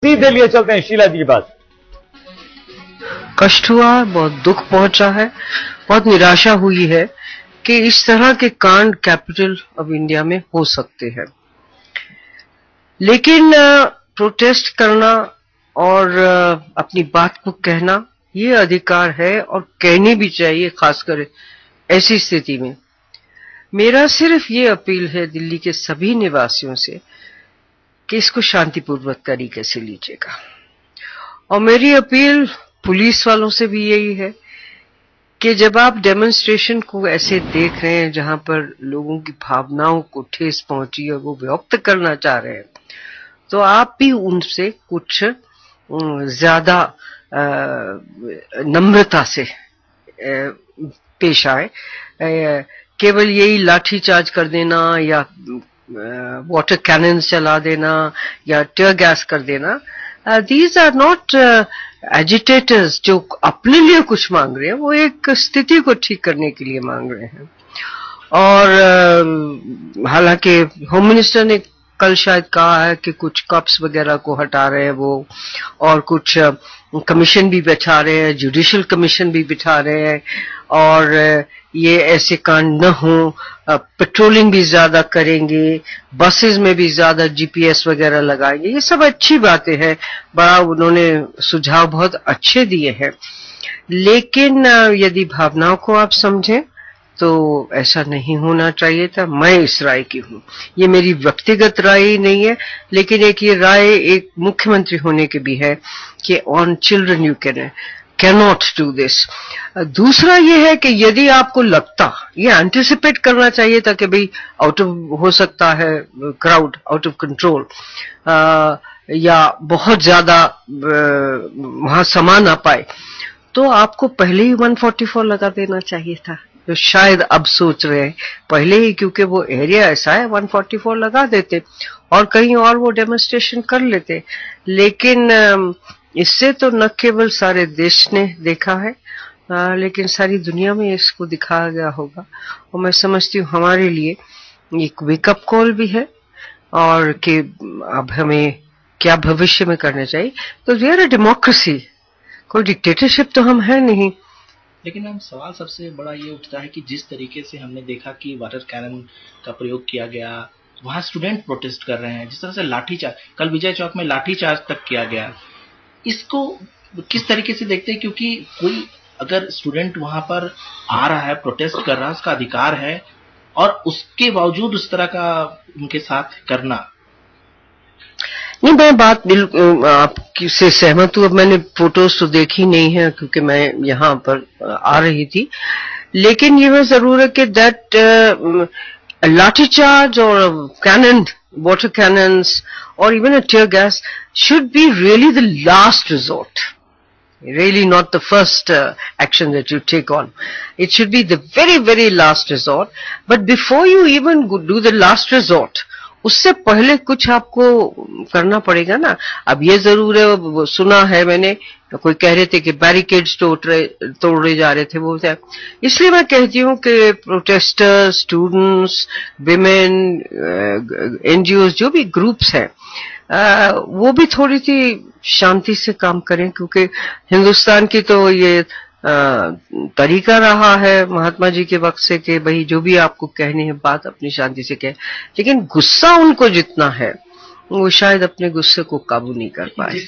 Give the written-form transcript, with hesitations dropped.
सीधे लिए चलते हैं शीला जी के पास। कष्ट हुआ, बहुत दुख पहुंचा है, बहुत निराशा हुई है कि इस तरह के कांड कैपिटल ऑफ इंडिया में हो सकते हैं। लेकिन प्रोटेस्ट करना और अपनी बात को कहना ये अधिकार है और कहनी भी चाहिए, खासकर ऐसी स्थिति में। मेरा सिर्फ ये अपील है दिल्ली के सभी निवासियों से कि इसको शांतिपूर्वक तरीके से लीजिएगा। और मेरी अपील पुलिस वालों से भी यही है कि जब आप डेमोन्स्ट्रेशन को ऐसे देख रहे हैं जहां पर लोगों की भावनाओं को ठेस पहुंची और वो व्यक्त करना चाह रहे हैं, तो आप भी उनसे कुछ ज्यादा नम्रता से पेश आए। केवल यही लाठीचार्ज कर देना या वाटर कैनन्स चला देना या टीयर गैस कर देना, दीज आर नॉट एजिटेटर्स जो अपने लिए कुछ मांग रहे हैं, वो एक स्थिति को ठीक करने के लिए मांग रहे हैं। और हालांकि होम मिनिस्टर ने कल शायद कहा है कि कुछ कप्स वगैरह को हटा रहे हैं वो, और कुछ कमीशन भी बैठा रहे हैं, जुडिशियल कमीशन भी बिठा रहे हैं, और ये ऐसे कांड न हो, पेट्रोलिंग भी ज्यादा करेंगे, बसेस में भी ज्यादा जीपीएस वगैरह लगाएंगे। ये सब अच्छी बातें हैं, बड़ा उन्होंने सुझाव बहुत अच्छे दिए हैं। लेकिन यदि भावनाओं को आप समझें तो ऐसा नहीं होना चाहिए था। मैं इस राय की हूं, ये मेरी व्यक्तिगत राय ही नहीं है, लेकिन एक ये राय एक मुख्यमंत्री होने की भी है कि on children you cannot do this. दूसरा ये है कि यदि आपको लगता, ये एंटिसिपेट करना चाहिए था कि भाई आउट ऑफ हो सकता है क्राउड आउट ऑफ कंट्रोल, या बहुत ज्यादा वहां समा ना पाए, तो आपको पहले ही 144 लगा देना चाहिए था। तो शायद अब सोच रहे हैं पहले ही, क्योंकि वो एरिया ऐसा है, 144 लगा देते और कहीं और वो डेमोन्स्ट्रेशन कर लेते। लेकिन इससे तो न केवल सारे देश ने देखा है, लेकिन सारी दुनिया में इसको दिखाया गया होगा। और मैं समझती हूँ हमारे लिए एक वेकअप कॉल भी है, और कि अब हमें क्या भविष्य में करना चाहिए। तो वी आर अ डेमोक्रेसी, कोई डिक्टेटरशिप तो हम है नहीं। लेकिन मैम सवाल सबसे बड़ा ये उठता है कि जिस तरीके से हमने देखा कि वाटर कैनन का प्रयोग किया गया, वहां स्टूडेंट प्रोटेस्ट कर रहे हैं, जिस तरह से लाठीचार्ज, कल विजय चौक में लाठीचार्ज तक किया गया, इसको किस तरीके से देखते हैं? क्योंकि कोई अगर स्टूडेंट वहां पर आ रहा है, प्रोटेस्ट कर रहा है, उसका अधिकार है, और उसके बावजूद उस तरह का उनके साथ करना। नहीं, मैं बात बिल्कुल आपसे सहमत हूँ। अब मैंने फोटोज तो देखी नहीं है क्योंकि मैं यहाँ पर आ रही थी, लेकिन ये मैं जरूर है कि दैट लाठीचार्ज और कैनन, वाटर कैनन्स और even a tear gas should be really the last resort, really not the first action that you take on. It should be the very, very last resort. But before you even do the last resort, उससे पहले कुछ आपको करना पड़ेगा ना। अब ये जरूर है, सुना है मैंने, कोई कह रहे थे कि बैरिकेड्स तोड़े जा रहे थे, वो इसलिए मैं कहती हूँ कि प्रोटेस्टर्स, स्टूडेंट्स, विमेन, एनजीओ, जो भी ग्रुप्स हैं, वो भी थोड़ी सी शांति से काम करें, क्योंकि हिंदुस्तान की तो ये तरीका रहा है महात्मा जी के वक्त से कि भाई जो भी आपको कहनी है बात अपनी शांति से कहें। लेकिन गुस्सा उनको जितना है, वो शायद अपने गुस्से को काबू नहीं कर पाए।